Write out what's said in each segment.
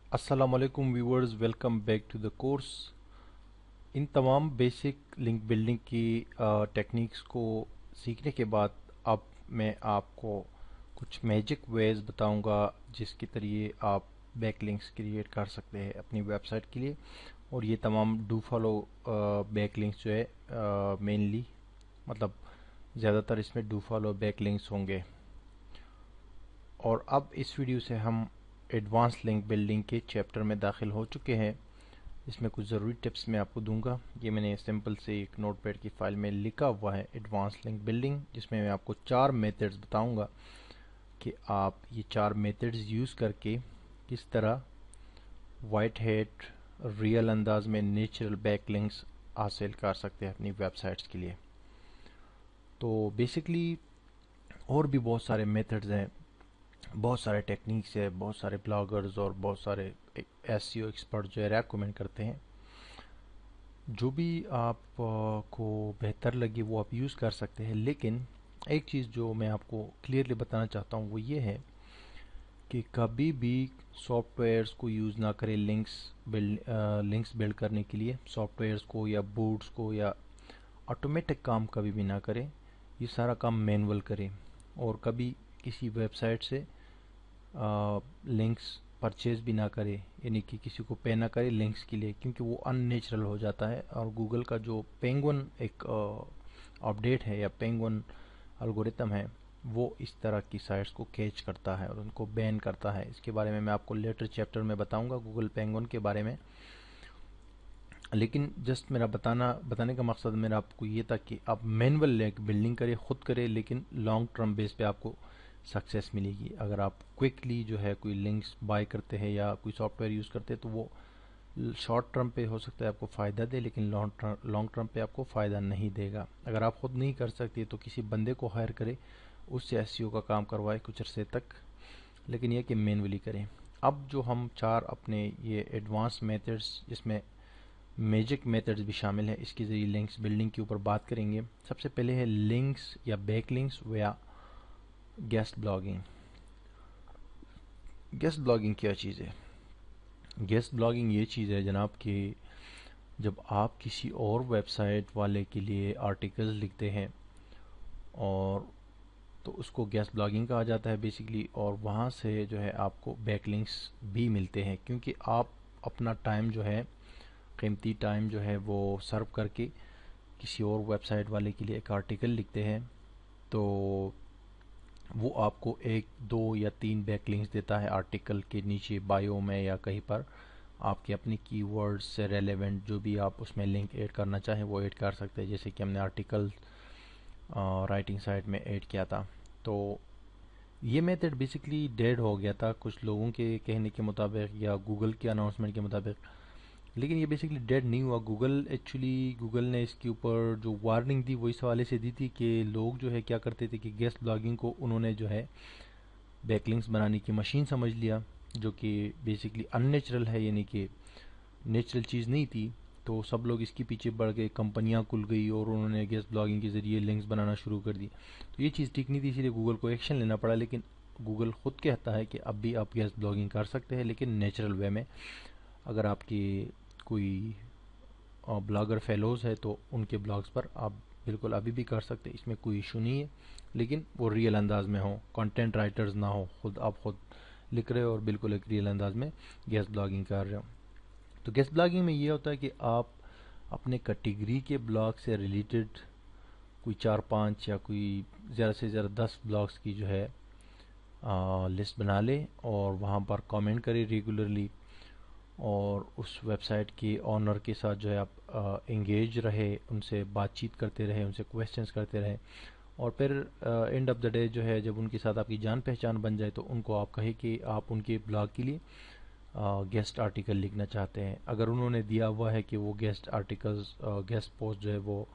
अस्सलाम वालेकुम viewers, welcome back to the course. इन तमाम बेसिक लिंक बिल्डिंग की टेक्निक्स को सीखने के बाद अब मैं आपको कुछ मैजिक वेज बताऊंगा जिसके जरिए आप बैक लिंक्स क्रिएट कर सकते हैं अपनी वेबसाइट के लिए। और ये तमाम डू फॉलो बैक लिंक्स जो है मेनली मतलब ज़्यादातर इसमें डू फॉलो बैक लिंक्स होंगे। और अब इस वीडियो से हम एडवांस लिंक बिल्डिंग के चैप्टर में दाखिल हो चुके हैं। इसमें कुछ ज़रूरी टिप्स मैं आपको दूंगा। ये मैंने सिंपल से एक नोटपैड की फाइल में लिखा हुआ है एडवांस लिंक बिल्डिंग, जिसमें मैं आपको 4 मेथड्स बताऊंगा कि आप ये 4 मेथड्स यूज़ करके किस तरह वाइट हैट रियल अंदाज में नेचुरल बैक लिंक्स हासिल कर सकते हैं अपनी वेबसाइट्स के लिए। तो बेसिकली और भी बहुत सारे मेथड्स हैं, बहुत सारे टेक्निक्स है, बहुत सारे ब्लॉगर्स और बहुत सारे एसईओ एक्सपर्ट जो है रेकमेंड करते हैं। जो भी आप को बेहतर लगे वो आप यूज़ कर सकते हैं। लेकिन एक चीज़ जो मैं आपको क्लियरली बताना चाहता हूँ वो ये है कि कभी भी सॉफ्टवेयर्स को यूज़ ना करें लिंक्स बिल्ड करने के लिए। सॉफ्टवेयर्स को या बोर्ड्स को या ऑटोमेटिक काम कभी भी ना करें, ये सारा काम मैनुअल करें। और कभी किसी वेबसाइट से लिंक्स परचेज भी ना करे, यानी कि किसी को पे ना करे लिंक्स के लिए, क्योंकि वो अननेचुरल हो जाता है। और गूगल का जो पेंगुइन एक अपडेट है या पेंगुइन एल्गोरिथम है, वो इस तरह की साइट्स को कैच करता है और उनको बैन करता है। इसके बारे में मैं आपको लेटर चैप्टर में बताऊंगा गूगल पेंगुइन के बारे में। लेकिन जस्ट मेरा बताने का मकसद मेरा आपको ये था कि आप मैनुअल लिंक बिल्डिंग करें, खुद करें, लेकिन लॉन्ग टर्म बेस पे आपको सक्सेस मिलेगी। अगर आप क्विकली जो है कोई लिंक्स बाय करते हैं या कोई सॉफ्टवेयर यूज़ करते हैं तो वो शॉर्ट टर्म पे हो सकता है आपको फ़ायदा दे, लेकिन लॉन्ग टर्म पे आपको फ़ायदा नहीं देगा। अगर आप खुद नहीं कर सकते तो किसी बंदे को हायर करें, उससे एसईओ का काम करवाए कुछ अरसे तक, लेकिन यह कि मैनुअली करें। अब जो हम 4 अपने ये एडवांस मेथड्स, जिसमें मैजिक मेथड्स भी शामिल है, इसके ज़रिए लिंक्स बिल्डिंग के ऊपर बात करेंगे। सबसे पहले है लिंक्स या बैक लिंक्स या गेस्ट ब्लॉगिंग। गेस्ट ब्लॉगिंग क्या चीज़ है? गेस्ट ब्लॉगिंग ये चीज़ है जनाब कि जब आप किसी और वेबसाइट वाले के लिए आर्टिकल्स लिखते हैं, और तो उसको गेस्ट ब्लॉगिंग कहा जाता है बेसिकली। और वहाँ से जो है आपको बैकलिंक्स भी मिलते हैं, क्योंकि आप अपना टाइम जो है, कीमती टाइम जो है वो सर्व करके किसी और वेबसाइट वाले के लिए एक आर्टिकल लिखते हैं, तो वो आपको 1, 2 या 3 बैकलिंक्स देता है आर्टिकल के नीचे बायो में या कहीं पर। आपके अपने कीवर्ड्स से रेलेवेंट जो भी आप उसमें लिंक ऐड करना चाहें वो ऐड कर सकते हैं, जैसे कि हमने आर्टिकल राइटिंग साइट में ऐड किया था। तो ये मेथड बेसिकली डेड हो गया था कुछ लोगों के कहने के मुताबिक या गूगल के अनाउंसमेंट के मुताबिक, लेकिन ये बेसिकली डेड नहीं हुआ। गूगल ने इसके ऊपर जो वार्निंग दी वो इस हवाले से दी थी कि लोग जो है क्या करते थे कि गेस्ट ब्लॉगिंग को उन्होंने जो है बैकलिंक्स बनाने की मशीन समझ लिया, जो कि बेसिकली अननेचुरल है, यानी कि नेचुरल चीज़ नहीं थी। तो सब लोग इसके पीछे बढ़ गए, कंपनियां खुल गई और उन्होंने गेस्ट ब्लॉगिंग के ज़रिए लिंक्स बनाना शुरू कर दी। तो ये चीज़ ठीक नहीं थी, इसीलिए गूगल को एक्शन लेना पड़ा। लेकिन गूगल खुद कहता है कि अब भी आप गेस्ट ब्लॉगिंग कर सकते हैं, लेकिन नेचुरल वे में। अगर आपकी कोई ब्लॉगर फेलोज़ है तो उनके ब्लॉग्स पर आप बिल्कुल अभी भी कर सकते हैं, इसमें कोई इशू नहीं है। लेकिन वो रियल अंदाज में हो, कंटेंट राइटर्स ना हो, खुद लिख रहे हो और बिल्कुल एक रियल अंदाज में गेस्ट ब्लॉगिंग कर रहे हो। तो गेस्ट ब्लॉगिंग में ये होता है कि आप अपने कैटेगरी के ब्लॉग से रिलेटेड कोई 4, 5 या कोई ज़्यादा से ज़्यादा 10 ब्लॉग्स की जो है लिस्ट बना ले और वहाँ पर कमेंट करें रेगुलरली, और उस वेबसाइट के ओनर के साथ जो है आप इंगेज रहे, उनसे बातचीत करते रहे, उनसे क्वेश्चंस करते रहे। और फिर एंड ऑफ द डे जो है जब उनके साथ आपकी जान पहचान बन जाए तो उनको आप कहे कि आप उनके ब्लॉग के लिए गेस्ट आर्टिकल लिखना चाहते हैं। अगर उन्होंने दिया हुआ है कि वो गेस्ट आर्टिकल्स गेस्ट पोस्ट जो है वो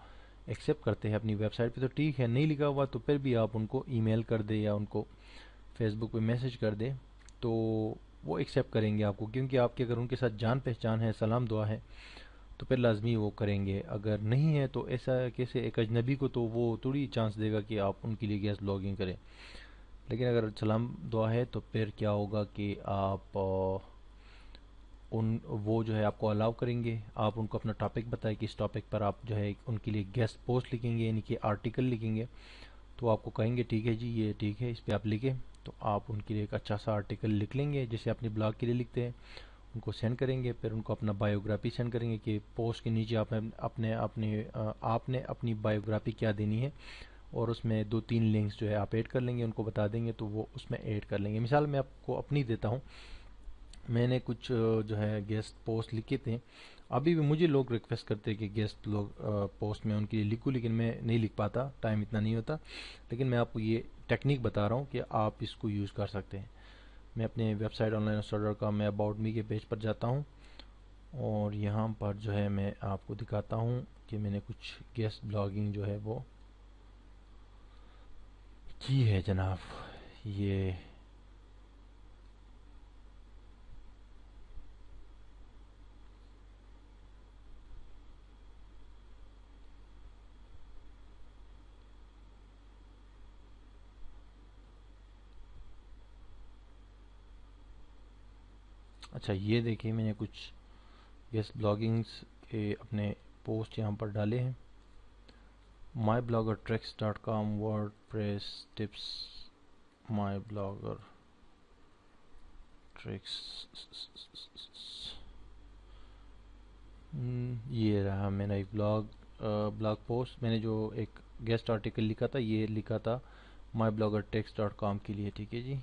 एक्सेप्ट करते हैं अपनी वेबसाइट पे तो ठीक है, नहीं लिखा हुआ तो फिर भी आप उनको ईमेल कर दे या उनको फेसबुक पे मैसेज कर दे, तो वो एक्सेप्ट करेंगे आपको, क्योंकि आपके अगर उनके साथ जान पहचान है, सलाम दुआ है, तो फिर लाजमी वो करेंगे। अगर नहीं है तो ऐसा कैसे एक अजनबी को तो वो थोड़ी चांस देगा कि आप उनके लिए गेस्ट ब्लॉगिंग करें। लेकिन अगर सलाम दुआ है तो फिर क्या होगा कि आप وہ جو ہے آپ کو अलाउ करेंगे. आप उनको अपना टॉपिक बताएं कि इस टॉपिक पर आप जो है उनके लिए गेस्ट पोस्ट लिखेंगे, यानी कि आर्टिकल लिखेंगे. तो आपको कहेंगे ठीक है जी, ये ठीक है, इस पर आप लिखें. तो आप उनके लिए एक अच्छा सा आर्टिकल लिख लेंगे जैसे अपने ब्लॉग के लिए लिखते हैं. उनको सेंड करेंगे, फिर उनको अपना बायोग्राफी सेंड करेंगे कि पोस्ट के नीचे आपने अपनी बायोग्राफी क्या देनी है, और उसमें 2-3 लिंक्स जो है आप ऐड कर लेंगे, उनको बता देंगे तो वो उसमें ऐड कर लेंगे. मिसाल मैं आपको अपनी देता हूँ. मैंने कुछ जो है गेस्ट पोस्ट लिखे थे. अभी भी मुझे लोग रिक्वेस्ट करते हैं कि गेस्ट लोग पोस्ट में उनके लिए लिखूँ, लेकिन मैं नहीं लिख पाता, टाइम इतना नहीं होता. लेकिन मैं आपको ये टेक्निक बता रहा हूँ कि आप इसको यूज़ कर सकते हैं. मैं अपने वेबसाइट online-uster.com में अबाउट मी के पेज पर जाता हूँ, और यहाँ पर जो है मैं आपको दिखाता हूँ कि मैंने कुछ गेस्ट ब्लॉगिंग जो है वो की है जनाब. ये अच्छा, ये देखिए मैंने कुछ गेस्ट ब्लॉगिंग्स के अपने पोस्ट यहाँ पर डाले हैं. mybloggertricks.com WordPress tips myblogger tricks. ये रहा मेरा एक ब्लॉग पोस्ट. मैंने जो एक गेस्ट आर्टिकल लिखा था, ये लिखा था mybloggertricks.com के लिए. ठीक है जी,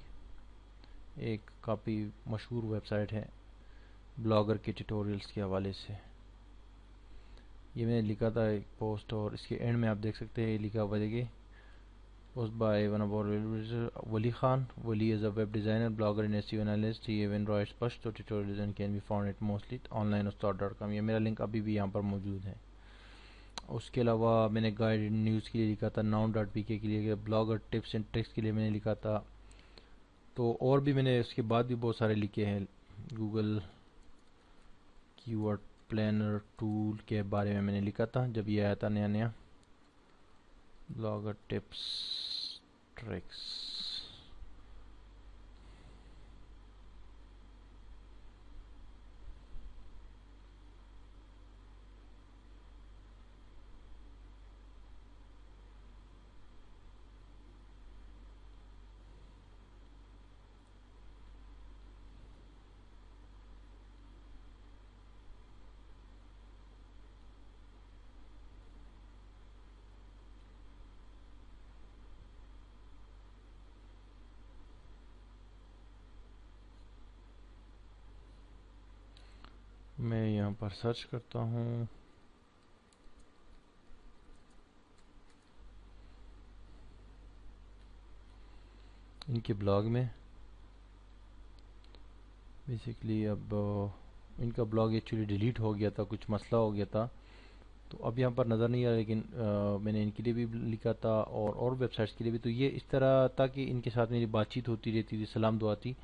एक काफ़ी मशहूर वेबसाइट है ब्लॉगर के ट्यूटोरियल्स के हवाले से. ये मैंने लिखा था एक पोस्ट, और इसके एंड में आप देख सकते हैं ये लिखा हुआ. देखिए, post by one of Wali Khan. Wali is a web designer, blogger and SEO analyst. He even rights post tutorials and can be found at mostly online-uster.com. ये मेरा लिंक अभी भी यहाँ पर मौजूद है. उसके अलावा मैंने गाइड न्यूज़ के लिए लिखा था, noun.pk के लिए, ब्लॉगर टिप्स एंड ट्रिक्स के लिए मैंने लिखा था. तो और भी मैंने उसके बाद भी बहुत सारे लिखे हैं. गूगल कीवर्ड प्लानर टूल के बारे में मैंने लिखा था जब ये आया था नया नया. Blogger tips tricks. मैं यहाँ पर सर्च करता हूँ. इनके ब्लॉग में बेसिकली अब इनका ब्लॉग एक्चुअली डिलीट हो गया था, कुछ मसला हो गया था, तो अब यहाँ पर नज़र नहीं आ रहा. लेकिन मैंने इनके लिए भी लिखा था और वेबसाइट्स के लिए भी. तो ये इस तरह था कि इनके साथ मेरी बातचीत होती रहती थी, सलाम दुआ थी.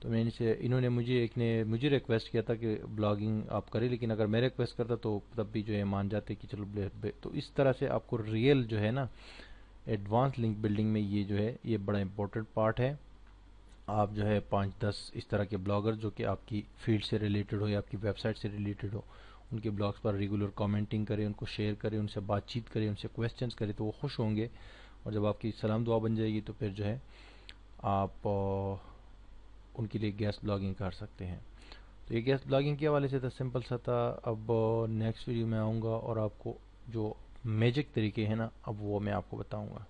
तो मैंने इनसे इन्होंने मुझे रिक्वेस्ट किया था कि ब्लॉगिंग आप करें, लेकिन अगर मैं रिक्वेस्ट करता तो तब भी जो है मान जाते कि चलो तो इस तरह से आपको रियल जो है ना एडवांस लिंक बिल्डिंग में ये जो है ये बड़ा इंपॉर्टेंट पार्ट है. आप जो है 5-10 इस तरह के ब्लॉगर जो कि आपकी फील्ड से रिलेटेड हो या आपकी वेबसाइट से रिलेटेड हो, उनके ब्लॉग्स पर रेगुलर कमेंटिंग करें, उनको शेयर करें, उनसे बातचीत करें, उनसे क्वेश्चंस करें, तो वो खुश होंगे. और जब आपकी सलाम दुआ बन जाएगी तो फिर जो है आप उनके लिए गेस्ट ब्लॉगिंग कर सकते हैं. तो ये गेस्ट ब्लॉगिंग के हवाले से था, सिंपल सा था. अब नेक्स्ट वीडियो में आऊँगा और आपको जो मैजिक तरीके हैं ना, अब वो मैं आपको बताऊँगा.